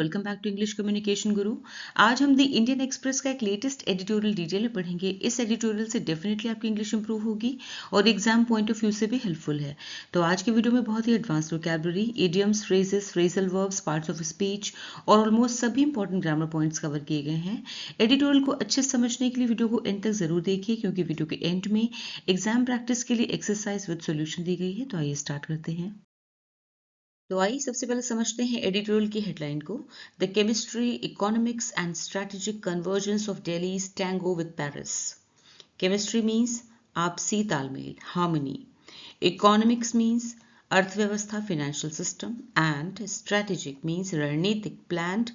Welcome back to English communication Guru. आज हम the Indian express का एक लेटेस्ट एडिटोरियल डिटेल में पढ़ेंगे। इस एडिटोरियल से डेफिनेटली आपकी इंग्लिश इंप्रूव होगी और एग्जाम पॉइंट ऑफ व्यू से भी हेल्पफुल है। तो आज के वीडियो में बहुत ही advance vocabulary, idioms, phrases, phrasal verbs, parts of speech और ऑलमोस्ट सभी इंपॉर्टेंट ग्रामर पॉइंट्स कवर किए गए हैं। एडिटोरियल को अच्छे से समझने के लिए वीडियो को एंड तक जरूर देखिए, क्योंकि वीडियो के एंड में एग्जाम प्रैक्टिस के लिए एक्सरसाइज विद सोल्यूशन दी गई है। तो आइए स्टार्ट करते हैं। तो आइए सबसे पहले समझते हैं एडिटोरियल की हेडलाइन को। The chemistry, economics and strategic convergence of Delhi's tango with Paris. Chemistry means आपसी तालमेल, हार्मनी। इकोनॉमिक्स मीन्स अर्थव्यवस्था, financial system. And strategic means रणनीतिक, प्लान्ड।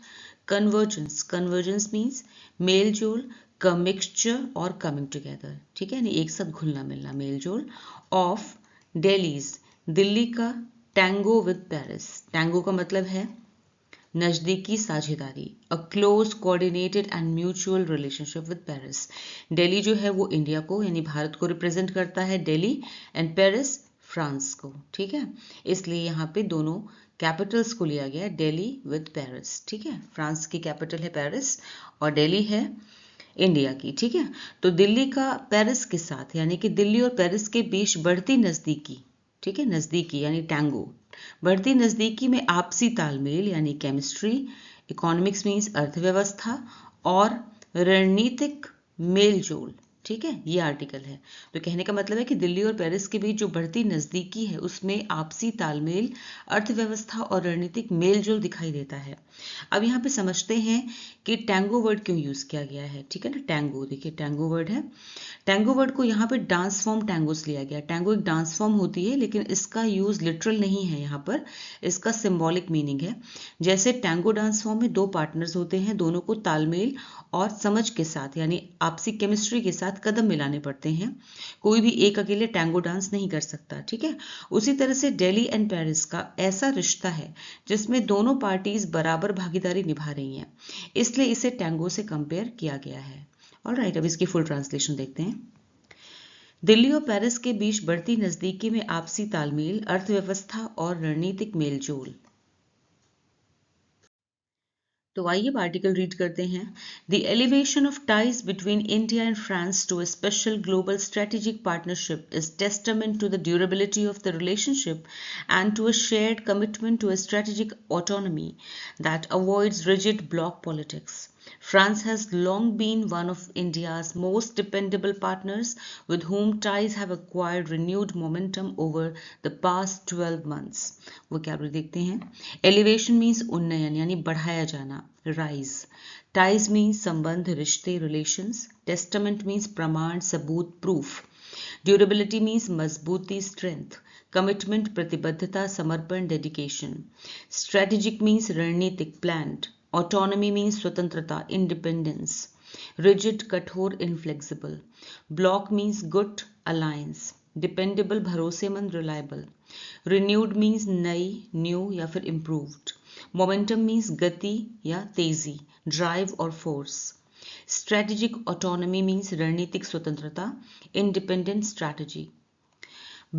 कन्वर्जेंस, कन्वर्जेंस मीन्स मेल जोल, मिक्सचर और कमिंग टुगेदर। ठीक है, नहीं एक साथ घुलना मिलना, मेल जोल। ऑफ दिल्लीज, दिल्ली का। टैंगो विद पेरिस, टैंगो का मतलब है नजदीकी साझेदारी। A close coordinated and mutual relationship with Paris. Delhi जो है वो इंडिया को यानी भारत को रिप्रेजेंट करता है, दिल्ली, एंड पेरिस फ्रांस को। ठीक है, इसलिए यहाँ पे दोनों कैपिटल्स को लिया गया, दिल्ली विद पेरिस। ठीक है, फ्रांस की कैपिटल है पेरिस और दिल्ली है इंडिया की। ठीक है, तो दिल्ली का पेरिस के साथ यानी कि दिल्ली और पेरिस के बीच बढ़ती नजदीकी, ठीक है, नजदीकी यानी टैंगो, बढ़ती नजदीकी में आपसी तालमेल यानी केमिस्ट्री। इकोनॉमिक्स मीन्स अर्थव्यवस्था और रणनीतिक मेलजोल। ठीक है, ये आर्टिकल है। तो कहने का मतलब है कि दिल्ली और पेरिस के बीच जो बढ़ती नजदीकी है उसमें आपसी तालमेल, अर्थव्यवस्था और रणनीतिक मेलजोल दिखाई देता है। अब यहाँ पे समझते हैं कि टैंगो वर्ड क्यों यूज किया गया है। ठीक है ना, टैंगो, देखिए टैंगो वर्ड है। टैंगो वर्ड को यहाँ पे डांस फॉर्म टैंगोस लिया गया। टैंगो एक डांस फॉर्म होती है, लेकिन इसका यूज लिटरल नहीं है यहाँ पर, इसका सिंबॉलिक मीनिंग है। जैसे टैंगो डांस फॉर्म में दो पार्टनर्स होते हैं, दोनों को तालमेल और समझ के साथ यानी आपसी केमिस्ट्री के साथ कदम मिलाने पड़ते हैं। कोई भी एक अकेले टैंगो डांस नहीं कर सकता। ठीक है, उसी तरह से दिल्ली एंड पेरिस का ऐसा रिश्ता है जिसमें दोनों पार्टीज बराबर भागीदारी निभा रही हैं, इसलिए इसे टैंगो से कंपेयर किया गया है। ऑलराइट, अब इसकी फुल ट्रांसलेशन देखते हैं। दिल्ली और पेरिस के बीच बढ़ती नजदीकी में आपसी तालमेल, अर्थव्यवस्था और रणनीतिक मेलजोल। तो आइए आर्टिकल रीड करते हैं। The elevation of ties between India and France to a special global strategic partnership is testament to the durability of the relationship and to a shared commitment to a strategic autonomy that avoids rigid bloc politics. France has long been one of India's most dependable partners, with whom ties have acquired renewed momentum over the past 12 months. Vocabulary देखते हैं। Elevation means उन्नयन यानी बढ़ाया जाना, rise. Ties means संबंध, रिश्ते, relations. Testament means प्रमाण, सबूत, proof. Durability means मजबूती, strength. Commitment प्रतिबद्धता, समर्पण, डेडिकेशन. Strategic means रणनीतिक, planned. Autonomy means स्वतंत्रता, independence. Rigid कठोर, inflexible. Block means गुट, alliance. Dependable भरोसेमंद, reliable. Renewed means नई, new या फिर improved. Momentum means गति या तेजी, drive और force. Strategic autonomy means रणनीतिक स्वतंत्रता, independent strategy.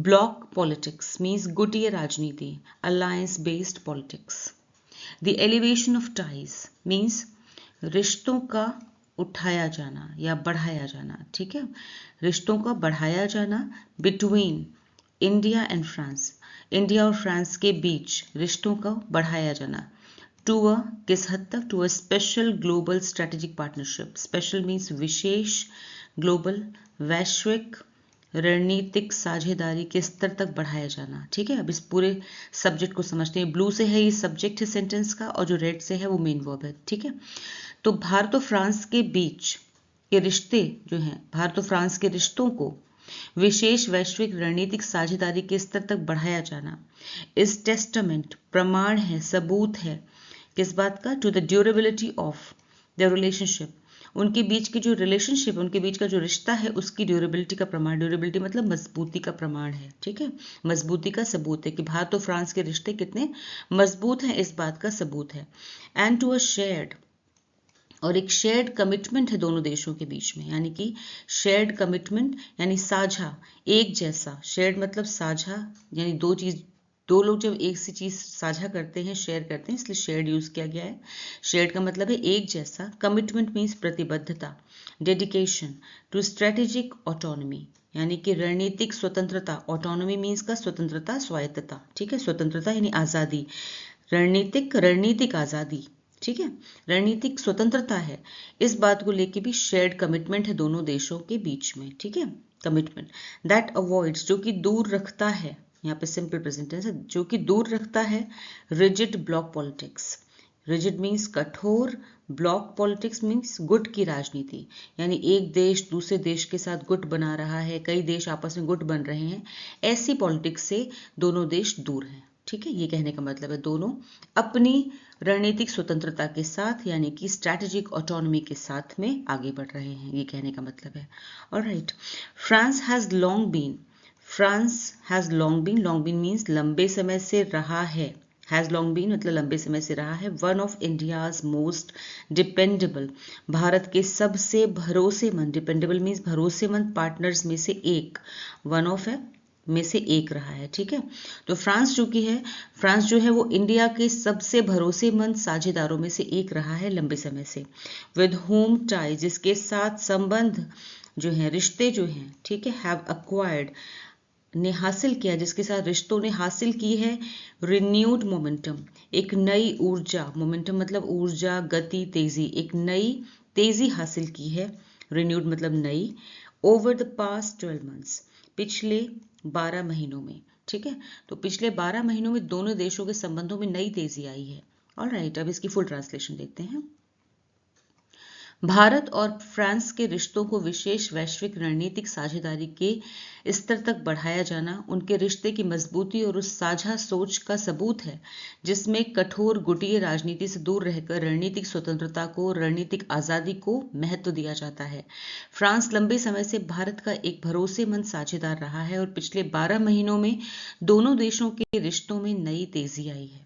Bloc politics means गुटीय राजनीति, alliance based politics. The elevation of ties means रिश्तों का उठाया जाना या बढ़ाया जाना। ठीक है, रिश्तों का बढ़ाया जाना between India and France, India और फ्रांस के बीच रिश्तों का बढ़ाया जाना। टू अ किस हद तक, to a special global strategic partnership. Special means विशेष, ग्लोबल वैश्विक रणनीतिक साझेदारी के स्तर तक बढ़ाया जाना। ठीक है, अब इस पूरे सब्जेक्ट को समझते हैं। ब्लू से है ये सब्जेक्ट है सेंटेंस का और जो रेड से है वो मेन वर्ब है। ठीक है, तो भारत और फ्रांस के बीच के रिश्ते जो हैं, भारत और फ्रांस के रिश्तों को विशेष वैश्विक रणनीतिक साझेदारी के स्तर तक बढ़ाया जाना इस टेस्टामेंट प्रमाण है, सबूत है, किस बात का, to the durability of the relationship, उनके बीच की जो रिलेशनशिप, उनके बीच का जो रिश्ता है उसकी ड्यूरेबिलिटी का प्रमाण। ड्यूरेबिलिटी मतलब मजबूती का प्रमाण है। ठीक है, मजबूती का सबूत है कि भारत और फ्रांस के रिश्ते कितने मजबूत हैं, इस बात का सबूत है। एंड टू अ शेयर्ड, और एक शेयर्ड कमिटमेंट है दोनों देशों के बीच में, यानी कि शेयर्ड कमिटमेंट यानी साझा, एक जैसा। शेयर्ड मतलब साझा यानी दो चीज दो लोग जब एक सी चीज साझा करते हैं, शेयर करते हैं, इसलिए शेयर्ड यूज किया गया है। शेयर्ड का मतलब है एक जैसा। कमिटमेंट मीन्स प्रतिबद्धता। डेडिकेशन टू स्ट्रेटेजिक ऑटोनॉमी यानी कि रणनीतिक स्वतंत्रता। ऑटोनॉमी मीन्स का स्वतंत्रता, स्वायत्तता, ठीक है, स्वतंत्रता यानी आजादी। रणनीतिक आजादी, ठीक है, रणनीतिक स्वतंत्रता है। इस बात को लेके भी शेयर्ड कमिटमेंट है दोनों देशों के बीच में, ठीक है। कमिटमेंट दैट अवॉइड्स, जो कि दूर रखता है, यहाँ पे सिंपल प्रेजेंट टेंस है, जो कि दूर रखता है rigid block politics. Rigid means कठोर, ब्लॉक पॉलिटिक्स मीन्स गुट की राजनीति, यानी एक देश दूसरे देश के साथ गुट बना रहा है, कई देश आपस में गुट बन रहे हैं, ऐसी पॉलिटिक्स से दोनों देश दूर हैं, ठीक है। ये कहने का मतलब है दोनों अपनी रणनीतिक स्वतंत्रता के साथ यानी कि स्ट्रैटेजिक ऑटोनॉमी के साथ में आगे बढ़ रहे हैं, ये कहने का मतलब है। Alright, France has long been, long been means लंबे समय से रहा है। हैज लॉन्ग बीन मतलब लंबे समय से रहा है। One of India's most dependable, Bharat के सबसे भरोसेमंद, डिपेंडेबल मीन्स भरोसेमंद पार्टनर्स में से एक, वन ऑफ है में से एक रहा है, ठीक है। तो फ्रांस जो है वो इंडिया के सबसे भरोसेमंद साझेदारों में से एक रहा है लंबे समय से। विद होम टाई, जिसके साथ संबंध जो है, रिश्ते जो हैं, ठीक है, हैव अक्वायर्ड ने हासिल किया, जिसके साथ रिश्तों ने हासिल की है रिन्यूड मोमेंटम, एक नई ऊर्जा। मोमेंटम मतलब ऊर्जा, गति, तेजी, एक नई तेजी हासिल की है। रिन्यूड मतलब नई। ओवर द पास्ट 12 months, पिछले 12 महीनों में, ठीक है। तो पिछले 12 महीनों में दोनों देशों के संबंधों में नई तेजी आई है। ऑलराइट, अब इसकी फुल ट्रांसलेशन देखते हैं। भारत और फ्रांस के रिश्तों को विशेष वैश्विक रणनीतिक साझेदारी के स्तर तक बढ़ाया जाना उनके रिश्ते की मजबूती और उस साझा सोच का सबूत है जिसमें कठोर गुटीय राजनीति से दूर रहकर रणनीतिक स्वतंत्रता को, रणनीतिक आजादी को महत्व दिया जाता है। फ्रांस लंबे समय से भारत का एक भरोसेमंद साझेदार रहा है और पिछले 12 महीनों में दोनों देशों के रिश्तों में नई तेजी आई है।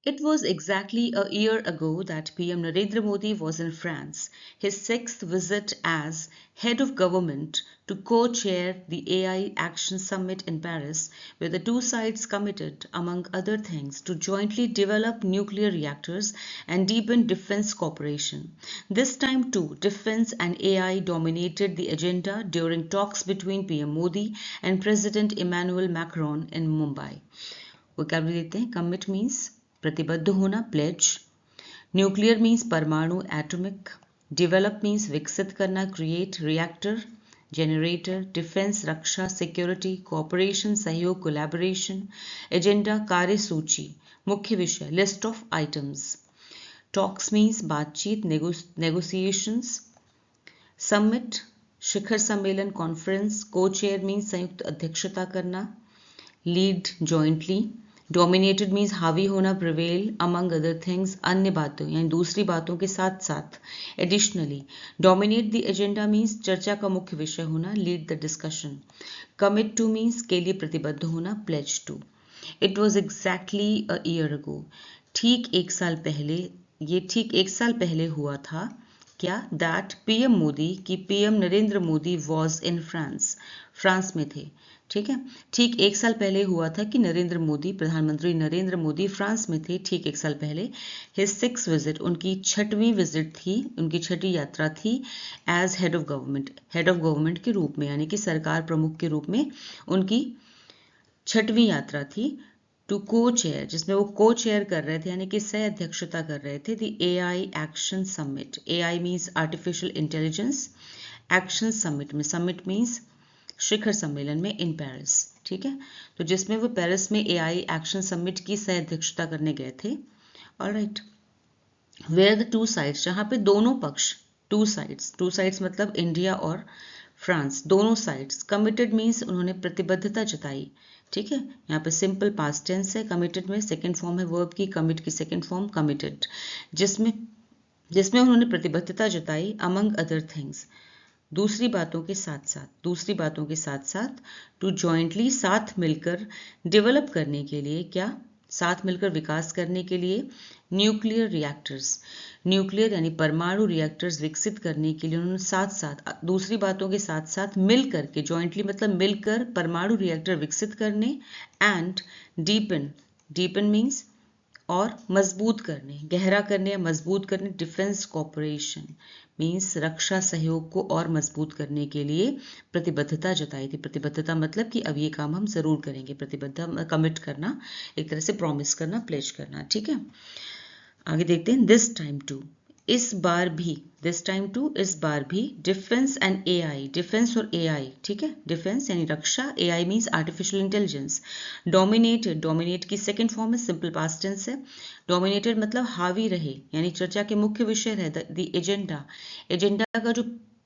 It was exactly a year ago that PM Narendra Modi was in France, his 6th visit as head of government to co-chair the AI Action Summit in Paris, where the two sides committed, among other things, to jointly develop nuclear reactors and deepen defense cooperation. This time too, defense and AI dominated the agenda during talks between PM Modi and President Emmanuel Macron in Mumbai. Vocabulary देते हैं। Commit means प्रतिबद्ध होना, pledge. Nuclear means परमाणु, atomic. Develop means विकसित करना, create. Reactor, generator. Defence, रक्षा, security. Cooperation, सहयोग, collaboration. Agenda, कार्यसूची, मुख्य विषय, list of items. Talks means बातचीत, नेगोशिएशंस। समिट, शिखर सम्मेलन, कॉन्फ्रेंस। को चेयर मीन्स संयुक्त अध्यक्षता करना, लीड, जॉइंटली। डोमिनेटेड मीन्स हावी होना, प्रिवेल, अमंग अदर थिंग्स, अन्य बातों यानी दूसरी बातों के साथ साथ। Additionally, dominate the agenda means चर्चा का मुख्य विषय होना, lead the discussion. Commit to means के लिए प्रतिबद्ध होना, pledge to. It was exactly a year ago, ठीक एक साल पहले, ये ठीक एक साल पहले हुआ था। क्या? दैट पीएम मोदी, कि PM Narendra Modi was in France, France में थे, ठीक है। ठीक एक साल पहले हुआ था कि नरेंद्र मोदी, प्रधानमंत्री नरेंद्र मोदी फ्रांस में थे ठीक एक साल पहले। हिज 6th विजिट, उनकी 6वीं विजिट थी, उनकी 6वीं यात्रा थी। एज हेड ऑफ गवर्नमेंट के रूप में यानी कि सरकार प्रमुख के रूप में उनकी 6वीं यात्रा थी। टू को चेयर, जिसमें वो को चेयर कर रहे थे यानी कि सह अध्यक्षता कर रहे थे, दी AI action summit. AI means artificial intelligence, action summit में, समिट मीन्स शिखर सम्मेलन में, इन पेरिस, ठीक है। तो जिसमें वो पेरिस में AI एक्शन समिट की सह अध्यक्षता करने गए थे। Alright, where the two sides, जहां पे दोनों पक्ष, टू साइड्स मतलब इंडिया और फ्रांस, दोनों साइड्स। कमिटेड मीन्स उन्होंने प्रतिबद्धता जताई, ठीक है। यहाँ पे सिंपल पास्ट टेंस है। कमिटेड में सेकेंड फॉर्म है वर्ब की, कमिट की सेकेंड फॉर्म कमिटेड, जिसमें उन्होंने प्रतिबद्धता जताई, अमंग अदर थिंग्स, दूसरी बातों के साथ साथ, टू जॉइंटली, साथ मिलकर, डेवलप करने के लिए, क्या? साथ मिलकर विकास करने के लिए न्यूक्लियर रिएक्टर्स, न्यूक्लियर यानी परमाणु रिएक्टर्स विकसित करने के लिए उन्होंने साथ साथ, दूसरी बातों के साथ साथ मिल करके, जॉइंटली मतलब मिलकर परमाणु रिएक्टर विकसित करने, एंड डीपन, डीपन मीन्स और मजबूत करने, गहरा करने या मजबूत करने, डिफेंस कॉपरेशन मीन्स रक्षा सहयोग को और मजबूत करने के लिए प्रतिबद्धता जताई थी। प्रतिबद्धता मतलब कि अब ये काम हम जरूर करेंगे, प्रतिबद्धता कमिट करना, एक तरह से प्रॉमिस करना, प्लेज करना। ठीक है, आगे देखते हैं। दिस टाइम टू, इस बार भी, दिस टाइम टू इस बार भी, डिफेंस एंड एआई, डिफेंस और एआई, ठीक है, डिफेंस यानी रक्षा, AI means artificial intelligence, dominated, dominate की सेकंड फॉर्म है सिंपल पास्ट टेंस है, डोमिनेटेड मतलब हावी रहे, यानी चर्चा के मुख्य विषय है, द एजेंडा, एजेंडा का जो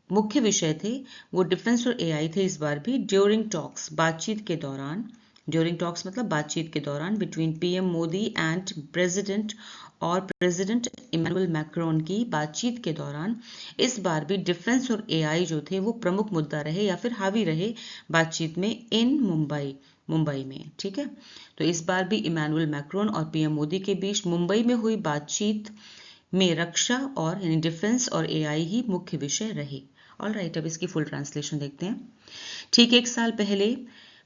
मुख्य विषय थे वो डिफेंस और एआई थे इस बार भी। ड्यूरिंग टॉक्स, बातचीत के दौरान, ड्यूरिंग टॉक्स मतलब बातचीत के दौरान, between PM Modi and president, और प्रेसिडेंट इमैनुअल मैक्रोन की बातचीत के दौरान इस बार भी डिफेंस और एआई जो थे वो प्रमुख मुद्दा रहे या फिर हावी रहे बातचीत में, इन मुंबई में। ठीक है, तो इस बार भी इमैनुअल मैक्रोन और पीएम मोदी के बीच मुंबई में हुई बातचीत में रक्षा और यानी डिफेंस और एआई ही मुख्य विषय रहे। ऑलराइट, अब इसकी फुल ट्रांसलेशन देखते हैं। ठीक एक साल पहले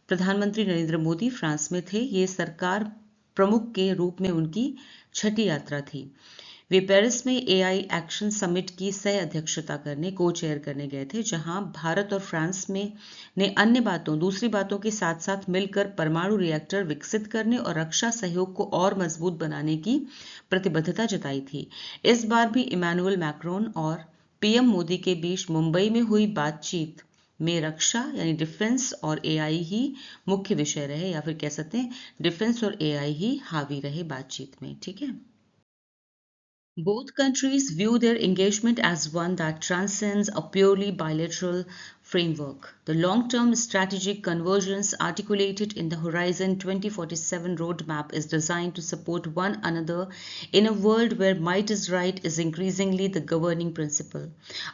प्रधानमंत्री नरेंद्र मोदी फ्रांस में थे। ये सरकार प्रमुख के रूप में उनकी छठी यात्रा थी। वे पेरिस में एआई एक्शन समिट की सह अध्यक्षता करने, को चेयर करने गए थे, जहां भारत और फ्रांस में ने अन्य बातों, दूसरी बातों के साथ साथ मिलकर परमाणु रिएक्टर विकसित करने और रक्षा सहयोग को और मजबूत बनाने की प्रतिबद्धता जताई थी। इस बार भी इमैनुअल मैक्रोन और पीएम मोदी के बीच मुंबई में हुई बातचीत में रक्षा यानी डिफेंस और एआई ही मुख्य विषय रहे, या फिर कह सकते हैं डिफेंस और एआई ही हावी रहे बातचीत में। ठीक है, both countries view their engagement as one that transcends a purely bilateral framework. The long-term strategic convergence articulated in the Horizon 2047 roadmap is designed to support one another in a world where might is right is increasingly the governing principle.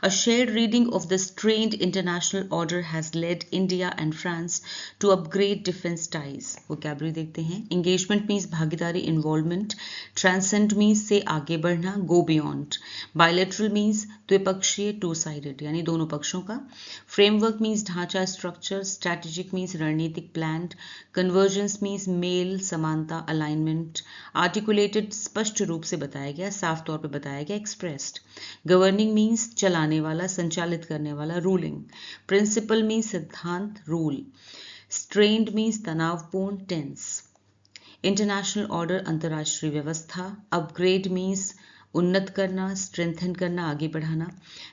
A shared reading of the strained international order has led India and France to upgrade defense ties. Vocabulary देखते हैं। Engagement means भागीदारी, involvement. Transcend means से आगे बढ़ना, go beyond. Bilateral means द्विपक्षीय, two-sided यानी दोनों पक्षों का। Framework means ढांचा, structure. Strategic means रणनीतिक, planned. Convergence means मेल, समानता, alignment. Articulated स्पष्ट रूप से बताया गया, साफ तौर पे बताया गया, expressed. Governing means चलाने वाला, संचालित करने वाला, ruling. Principle means सिद्धांत, rule. Strained means तनावपूर्ण, tense. इंटरनेशनल ऑर्डर अंतर्राष्ट्रीय व्यवस्था। अपग्रेड मीन्स उन्नत करना, स्ट्रेंथन करना, आगे बढ़ाना।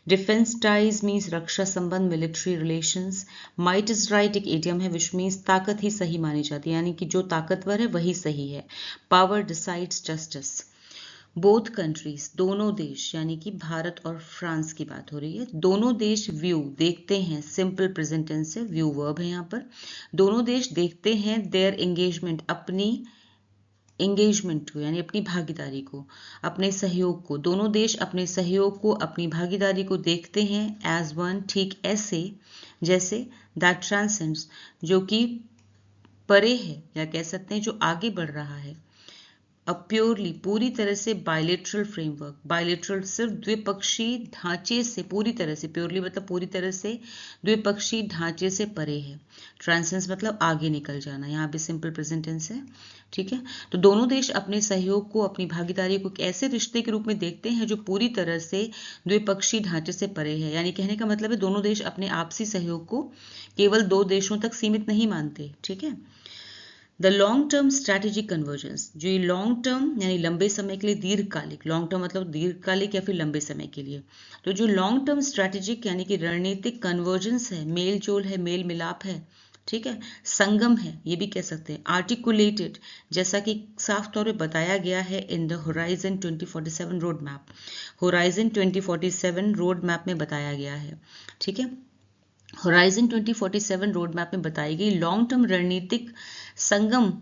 डिफेंस टाइज मीन्स रक्षा संबंध, military relations. Might is right एक एडियम है विच मीन्स ताकत ही सही मानी जाती है, यानी कि जो ताकतवर है वही सही है। Power decides justice. Both countries दोनों देश, यानी कि भारत और फ्रांस की बात हो रही है। दोनों देश व्यू देखते हैं, सिंपल प्रेजेंट टेंस है, व्यू वर्ब है यहाँ पर। दोनों देश देखते हैं देयर एंगेजमेंट अपनी एंगेजमेंट को, यानी अपनी भागीदारी को, अपने सहयोग को। दोनों देश अपने सहयोग को, अपनी भागीदारी को देखते हैं एज वन, ठीक ऐसे जैसे दैट ट्रांसेंड्स जो कि परे है, या कह सकते हैं जो आगे बढ़ रहा है। अब प्योरली पूरी तरह से बायलेटरल फ्रेमवर्क, बायलेटरल सिर्फ द्विपक्षीय ढांचे से, पूरी तरह से, प्योरली मतलब पूरी तरह से द्विपक्षीय ढांचे से परे है। ट्रांसेंस मतलब आगे निकल जाना, यहाँ पे सिंपल प्रेजेंट टेंस है। ठीक है, तो दोनों देश अपने सहयोग को, अपनी भागीदारी को ऐसे रिश्ते के रूप में देखते हैं जो पूरी तरह से द्विपक्षीय ढांचे से परे है। यानी कहने का मतलब है दोनों देश अपने आपसी सहयोग को केवल दो देशों तक सीमित नहीं मानते। ठीक है, the long term strategic convergence, जो ये लॉन्ग टर्म यानी लंबे समय के लिए, दीर्घकालिक, लॉन्ग टर्म मतलब दीर्घकालिक या फिर लंबे समय के लिए, तो जो लॉन्ग टर्म स्ट्रैटेजिक यानी कि रणनीतिक कन्वर्जेंस है, मेल जोल है, मेल मिलाप है, ठीक है, संगम है, ये भी कह सकते हैं। आर्टिकुलेटेड, जैसा कि साफ तौर पे बताया गया है in the horizon 2047 road map, horizon 2047 road map में बताया गया है। ठीक है, होराइजन 2047 रोड मैप में बताई गई लॉन्ग टर्म रणनीतिक संगम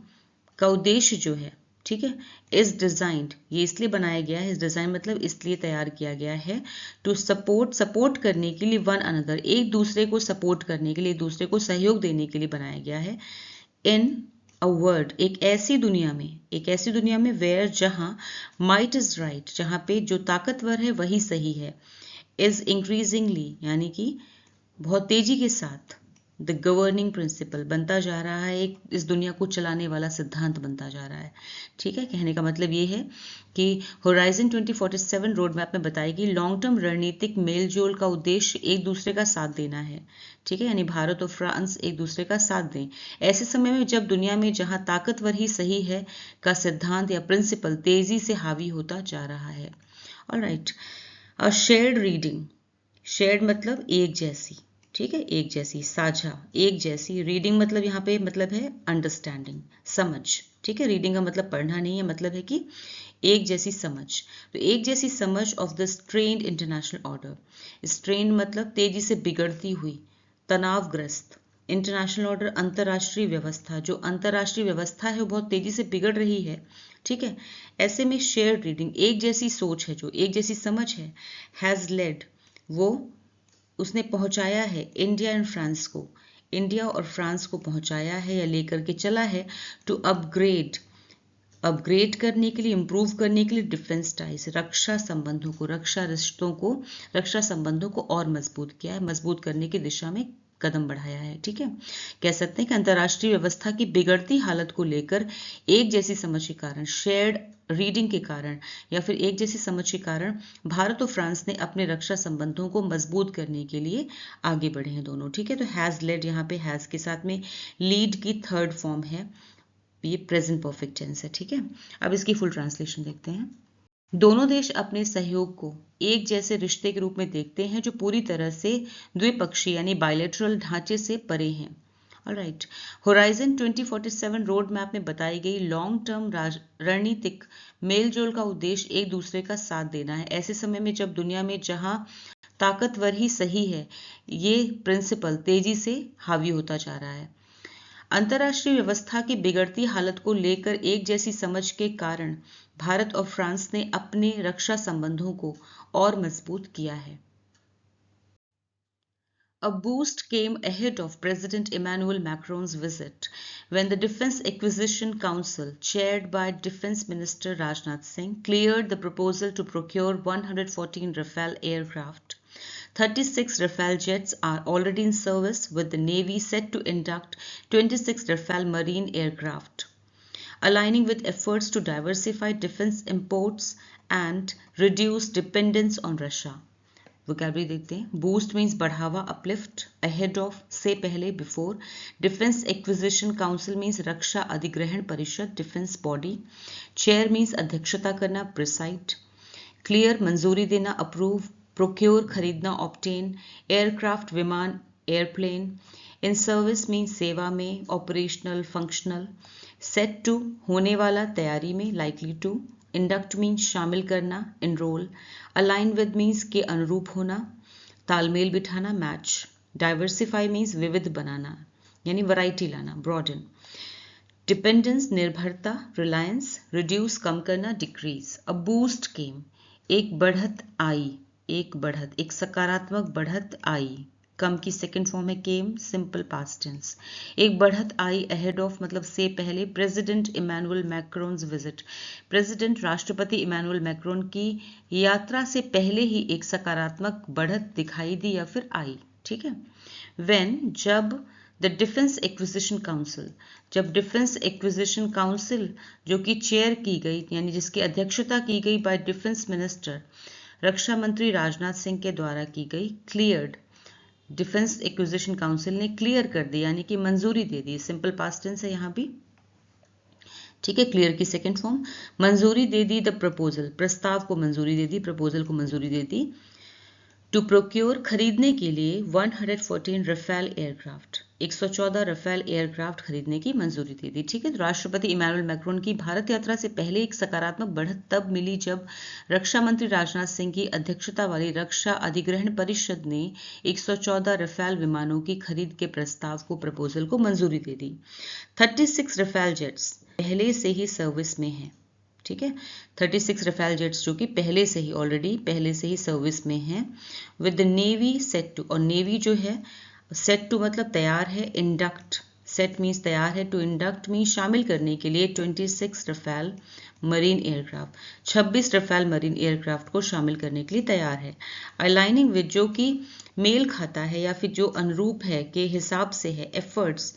का उद्देश्य जो है, ठीक है, इज डिजाइंड, ये इसलिए बनाया गया है, इस डिजाइन मतलब इसलिए तैयार किया गया है, टू सपोर्ट करने के लिए वन अनदर, एक दूसरे को सपोर्ट करने के लिए, एक दूसरे को सहयोग देने के लिए बनाया गया है, इन अ वर्ड, एक ऐसी दुनिया में वेयर जहां माइट इज राइट, जहां पे जो ताकतवर है वही सही है, इज इंक्रीजिंगली यानी कि बहुत तेजी के साथ, द गवर्निंग प्रिंसिपल बनता जा रहा है, एक इस दुनिया को चलाने वाला सिद्धांत बनता जा रहा है। ठीक है, कहने का मतलब ये है कि होराइजन 2047 रोड मैप में बताएगी लॉन्ग टर्म रणनीतिक मेलजोल का उद्देश्य एक दूसरे का साथ देना है। ठीक है, यानी भारत और फ्रांस एक दूसरे का साथ दें ऐसे समय में जब दुनिया में जहां ताकतवर ही सही है का सिद्धांत या प्रिंसिपल तेजी से हावी होता जा रहा है। Alright, a shared reading, shared मतलब एक जैसी, ठीक है, एक जैसी, साझा, एक जैसी। रीडिंग मतलब यहाँ पे मतलब है अंडरस्टैंडिंग, समझ। ठीक है, रीडिंग का मतलब पढ़ना नहीं है, मतलब है कि एक जैसी समझ। तो एक जैसी समझ of the strained international order. Strained मतलब तेजी से बिगड़ती हुई, तनावग्रस्त। इंटरनेशनल ऑर्डर अंतर्राष्ट्रीय व्यवस्था, जो अंतर्राष्ट्रीय व्यवस्था है वो बहुत तेजी से बिगड़ रही है। ठीक है, ऐसे में शेयर्ड रीडिंग, एक जैसी सोच है, जो एक जैसी समझ है, हैज लेड, वो उसने पहुंचाया है इंडिया एंड फ्रांस को, इंडिया और फ्रांस को पहुंचाया है या लेकर के चला है टू अपग्रेड, अपग्रेड करने के लिए, इंप्रूव करने के लिए डिफेंस टाइज, रक्षा संबंधों को, रक्षा रिश्तों को, रक्षा संबंधों को और मजबूत किया है, मजबूत करने की दिशा में कदम बढ़ाया है। ठीक है, कह सकते हैं कि अंतर्राष्ट्रीय व्यवस्था की बिगड़ती हालत को लेकर एक जैसी समझ के कारण, शेयर्ड रीडिंग के कारण या फिर एक जैसी समझ के कारण भारत और फ्रांस ने अपने रक्षा संबंधों को मजबूत करने के लिए आगे बढ़े हैं दोनों। ठीक है, तो हैज लेड, यहाँ पे हैज के साथ में लीड की थर्ड फॉर्म है, ये प्रेजेंट परफेक्ट टेंस है। ठीक है, अब इसकी फुल ट्रांसलेशन देखते हैं। दोनों देश अपने सहयोग को एक जैसे रिश्ते के रूप में देखते हैं जो पूरी तरह से द्विपक्षीय यानी बायलैटरल ढांचे से परे हैं। ऑलराइट, होराइजन 2047 रोड मैप में बताई गई लॉन्ग टर्म रणनीतिक मेलजोल का उद्देश्य एक दूसरे का साथ देना है ऐसे समय में जब दुनिया में जहां ताकतवर ही सही है, ये प्रिंसिपल तेजी से हावी होता जा रहा है। अंतर्राष्ट्रीय व्यवस्था की बिगड़ती हालत को लेकर एक जैसी समझ के कारण भारत और फ्रांस ने अपने रक्षा संबंधों को और मजबूत किया है। A boost came ahead of President Emmanuel Macron's visit when the Defense Acquisition Council, chaired by Defense Minister Rajnath Singh, cleared the proposal to procure 114 Rafale aircraft. 36 Rafale jets are already in service, with the Navy set to induct 26 Rafale marine aircraft, aligning with efforts to diversify defense imports and reduce dependence on Russia. Vocabulary देखते हैं। Boost means बढ़ावा, uplift, ahead of से पहले, before. Defence acquisition council means रक्षा अधिग्रहण परिषद, defence body. Chair means अध्यक्षता करना, प्रिसाइड। क्लियर मंजूरी देना, अप्रूव। प्रोक्योर खरीदना, ऑब्टेन। एयरक्राफ्ट विमान, एयरप्लेन। इन सर्विस मीन्स सेवा में, ऑपरेशनल, फंक्शनल। सेट टू होने वाला, तैयारी में, लाइकली टू। इंडक्ट मीन्स शामिल करना, इनरोल। अलाइन विद मीन्स के अनुरूप होना, तालमेल बिठाना, मैच। डाइवर्सिफाई मीन्स विविध बनाना यानी वैरायटी लाना, ब्रॉडन। डिपेंडेंस निर्भरता, रिलायंस। रिड्यूस कम करना, डिक्रीज। अ बूस्ट केम, एक बढ़त आई, एक बढ़त, एक सकारात्मक बढ़त आई। कम की सेकंड फॉर्म है केम, सिंपल पास्ट टेंस। एक बढ़त आई, अहेड ऑफ मतलब से पहले, president Emmanuel Macron's visit, president राष्ट्रपति इमैनुअल मैक्रोन की यात्रा से पहले ही एक सकारात्मक बढ़त दिखाई दी या फिर आई। ठीक है, व्हेन जब द डिफेंस एक्विजिशन काउंसिल, जब डिफेंस एक्विजिशन काउंसिल जो कि चेयर की गई यानी जिसकी अध्यक्षता की गई बाय डिफेंस मिनिस्टर, रक्षा मंत्री राजनाथ सिंह के द्वारा की गई, क्लियर्ड, डिफेंस एक्विजिशन काउंसिल ने क्लियर कर दी यानी कि मंजूरी दे दी, सिंपल पास्ट टेंस है यहाँ भी। ठीक है, क्लियर की सेकंड फॉर्म, मंजूरी दे दी, द प्रपोजल, प्रस्ताव को मंजूरी दे दी, प्रपोजल को मंजूरी दे दी। टू प्रोक्योर, खरीदने के लिए, 114 रफेल एयरक्राफ्ट, 114 रफेल एयरक्राफ्ट खरीदने की मंजूरी दे दी। ठीक है, तो राष्ट्रपति इमैनुअल मैक्रोन की भारत यात्रा से पहले एक सकारात्मक बढ़त तब मिली जब रक्षा मंत्री राजनाथ सिंह की अध्यक्षता वाली रक्षा अधिग्रहण परिषद ने 114 रफेल विमानों की खरीद के प्रस्ताव को, प्रपोजल को मंजूरी दे दी। 36 रफेल जेट्स पहले से ही सर्विस में हैं। ठीक है, 36 रफेल जेट्स जो कि पहले से ही, ऑलरेडी पहले से ही सर्विस में हैं। With the navy set to, और नेवी जो है सेट टू मतलब तैयार है, इंडक्ट सेट मीन्स तैयार है, टू इंडक्ट मीन्स शामिल करने के लिए 26 Rafale marine aircraft, 26 Rafale marine aircraft को शामिल करने के लिए तैयार है। अलाइनिंग विद जो कि मेल खाता है या फिर जो अनुरूप है के हिसाब से है, एफर्ट्स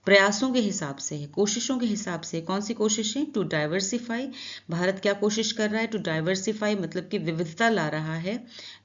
प्रयासों के हिसाब से है, कोशिशों के हिसाब से। कौन सी कोशिशें? टू डाइवर्सिफाई, भारत क्या कोशिश कर रहा है? टू डाइवर्सिफाई मतलब कि विविधता ला रहा है।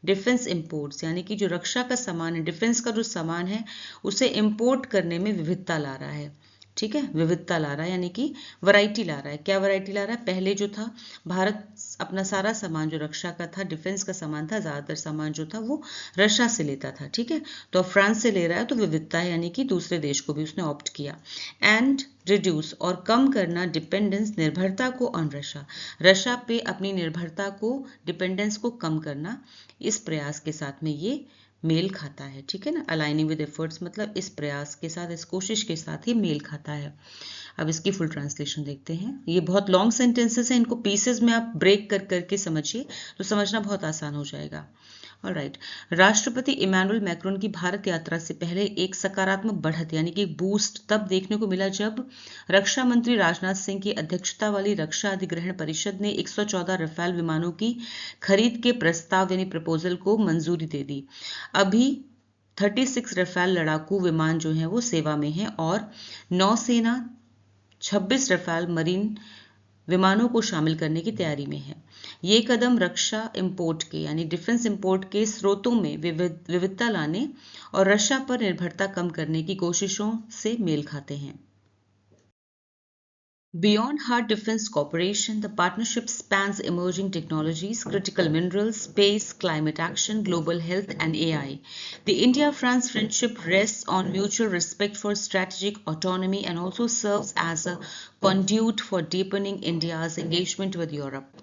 डिफेंस इंपोर्ट्स यानी कि जो रक्षा का सामान है, डिफेंस का जो सामान है उसे इंपोर्ट करने में विविधता ला रहा है। ठीक है, विविधता ला रहा है यानी कि वैरायटी ला रहा है। क्या वैरायटी ला रहा है? पहले जो था भारत अपना सारा सामान जो रक्षा का था, डिफेंस का सामान था, ज्यादातर सामान जो था वो रशिया से लेता था। ठीक है, तो अब फ्रांस से ले रहा है तो विविधता है, यानी कि दूसरे देश को भी उसने ऑप्ट किया। एंड रिड्यूस और कम करना डिपेंडेंस निर्भरता को ऑन रशिया, रशिया पे अपनी निर्भरता को, डिपेंडेंस को कम करना, इस प्रयास के साथ में ये मेल खाता है। ठीक है ना, अलाइनिंग विद एफर्ट्स मतलब इस प्रयास के साथ, इस कोशिश के साथ ही मेल खाता है। अब इसकी फुल ट्रांसलेशन देखते हैं। ये बहुत लॉन्ग सेंटेंसेस हैं, इनको पीसेस में आप ब्रेक कर करके समझिए तो समझना बहुत आसान हो जाएगा। ऑलराइट, राष्ट्रपति इमैनुअल मैक्रोन की भारत यात्रा से पहले एक सकारात्मक बढ़त यानी कि बूस्ट तब देखने को मिला जब रक्षा मंत्री राजनाथ सिंह की अध्यक्षता वाली रक्षा अधिग्रहण परिषद ने 114 रफाल विमानों की खरीद के प्रस्ताव यानी प्रपोजल को मंजूरी दे दी। अभी 36 रफाल लड़ाकू विमान जो हैं वो सेवा में हैं और नौसेना 26 रफाल मरीन विमानों को शामिल करने की तैयारी में है। ये कदम रक्षा इंपोर्ट के यानी डिफेंस इंपोर्ट के स्रोतों में विविधता लाने और रशिया पर निर्भरता कम करने की कोशिशों से मेल खाते हैं। Beyond hard defense cooperation, the partnership spans emerging technologies, critical minerals, space, climate action, global health, and AI. The India-France friendship rests on mutual respect for strategic autonomy and also serves as a conduit for deepening India's engagement with Europe.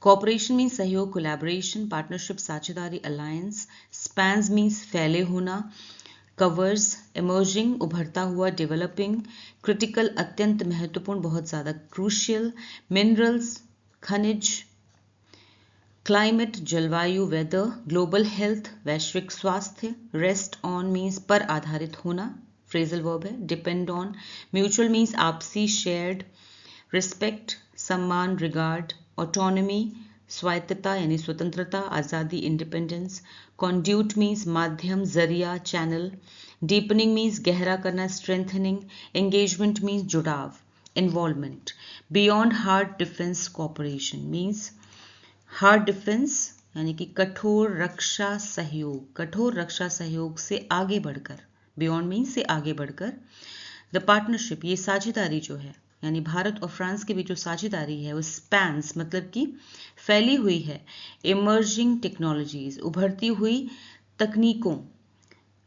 Cooperation means सहयोग, collaboration, partnership, साझेदारी, alliance. Spans means फैले होना, covers, emerging उभरता हुआ, developing, critical अत्यंत महत्वपूर्ण, बहुत ज़्यादा, क्रूशियल, मिनरल्स खनिज, क्लाइमेट जलवायु वेदर, ग्लोबल हेल्थ वैश्विक स्वास्थ्य, रेस्ट ऑन मीन्स पर आधारित होना, फ्रेजल वर्ब है, डिपेंड ऑन, म्यूचुअल मीन्स आपसी शेयर्ड, रिस्पेक्ट सम्मान रिगार्ड, ऑटोनॉमी स्वायत्तता यानी स्वतंत्रता आज़ादी इंडिपेंडेंस, कॉन्ड्यूट मीन्स माध्यम जरिया चैनल, डीपनिंग मीन्स गहरा करना स्ट्रेंथनिंग, एंगेजमेंट मीन्स जुड़ाव involvement, beyond hard defence cooperation means hard defence यानी कि कठोर रक्षा सहयोग, कठोर रक्षा सहयोग से आगे बढ़कर, बियॉन्ड मीन्स से आगे बढ़कर, द पार्टनरशिप ये साझेदारी जो है यानी भारत और फ्रांस के बीच जो साझेदारी है वो स्पैन्स मतलब कि फैली हुई है, इमर्जिंग टेक्नोलॉजीज उभरती हुई तकनीकों,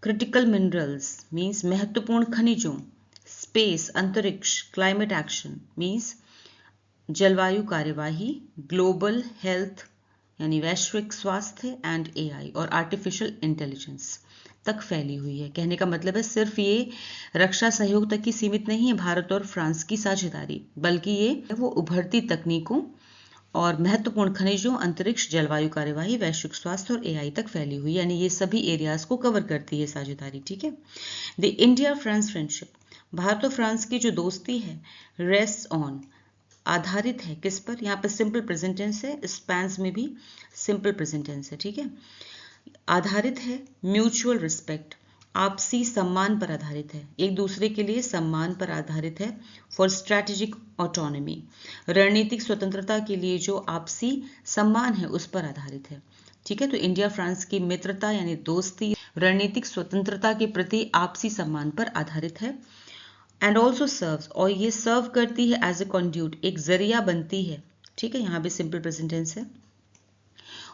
क्रिटिकल मिनरल्स मीन्स महत्वपूर्ण खनिजों, स्पेस अंतरिक्ष, क्लाइमेट एक्शन मीन्स जलवायु कार्यवाही, ग्लोबल हेल्थ यानी वैश्विक स्वास्थ्य एंड एआई और आर्टिफिशियल इंटेलिजेंस तक फैली हुई है। कहने का मतलब है सिर्फ ये रक्षा सहयोग तक ही सीमित नहीं है भारत और फ्रांस की साझेदारी, बल्कि ये वो उभरती तकनीकों और महत्वपूर्ण खनिजों, अंतरिक्ष, जलवायु कार्यवाही, वैश्विक स्वास्थ्य और एआई तक फैली हुई, यानी ये सभी एरियाज को कवर करती है साझेदारी। ठीक है, the India France friendship, Bharat और फ्रांस की जो दोस्ती है, रेस्ट ऑन आधारित है किस पर? यहाँ पर सिंपल प्रेजेंट टेंस है, स्पैन्स में भी सिंपल प्रेजेंट टेंस है। ठीक है, आधारित है म्यूचुअल रिस्पेक्ट आपसी सम्मान पर आधारित है, एक दूसरे के लिए सम्मान पर आधारित है, फॉर स्ट्रैटेजिक ऑटोनॉमी रणनीतिक स्वतंत्रता के लिए जो आपसी सम्मान है उस पर आधारित है। ठीक है, तो इंडिया फ्रांस की मित्रता यानी दोस्ती रणनीतिक स्वतंत्रता के प्रति आपसी सम्मान पर आधारित है। एंड ऑल्सो सर्व्स और ये सर्व करती है एज ए कॉन्ड्यूट एक जरिया बनती है। ठीक है, यहाँ भी सिंपल प्रेजेंट टेंस है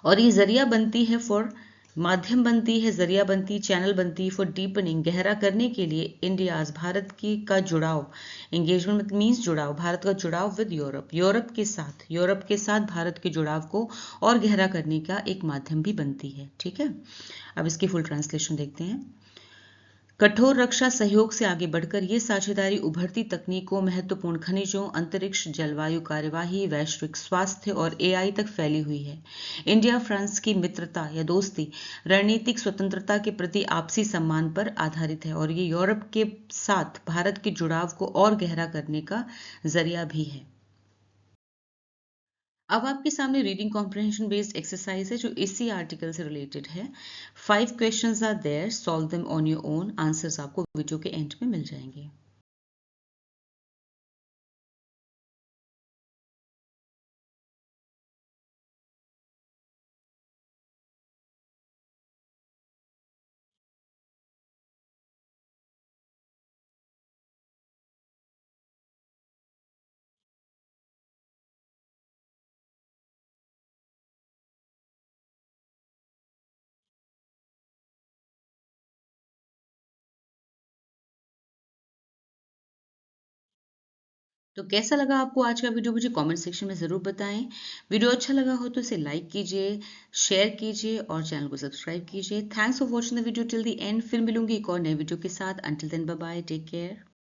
और ये जरिया बनती है फॉर माध्यम बनती है, जरिया बनती, चैनल बनती फॉर डीपनिंग गहरा करने के लिए इंडियाज भारत की का जुड़ाव, एंगेजमेंट मीन्स जुड़ाव, भारत का जुड़ाव विद यूरोप, यूरोप के साथ भारत के जुड़ाव को और गहरा करने का एक माध्यम भी बनती है। ठीक है, अब इसकी फुल ट्रांसलेशन देखते हैं। कठोर रक्षा सहयोग से आगे बढ़कर ये साझेदारी उभरती तकनीकों, महत्वपूर्ण खनिजों, अंतरिक्ष, जलवायु कार्यवाही, वैश्विक स्वास्थ्य और एआई तक फैली हुई है। इंडिया फ्रांस की मित्रता या दोस्ती रणनीतिक स्वतंत्रता के प्रति आपसी सम्मान पर आधारित है और ये यूरोप के साथ भारत के जुड़ाव को और गहरा करने का जरिया भी है। अब आपके सामने रीडिंग कॉम्प्रिहेंशन बेस्ड एक्सरसाइज है जो इसी आर्टिकल से रिलेटेड है। 5 questions are there, solve them on your own. Answers आपको वीडियो के एंड में मिल जाएंगे। तो कैसा लगा आपको आज का वीडियो, मुझे कमेंट सेक्शन में ज़रूर बताएं। वीडियो अच्छा लगा हो तो इसे लाइक कीजिए, शेयर कीजिए और चैनल को सब्सक्राइब कीजिए। Thanks for watching the video till the end. फिर मिलूंगी एक और नए वीडियो के साथ। Until then bye bye, take care.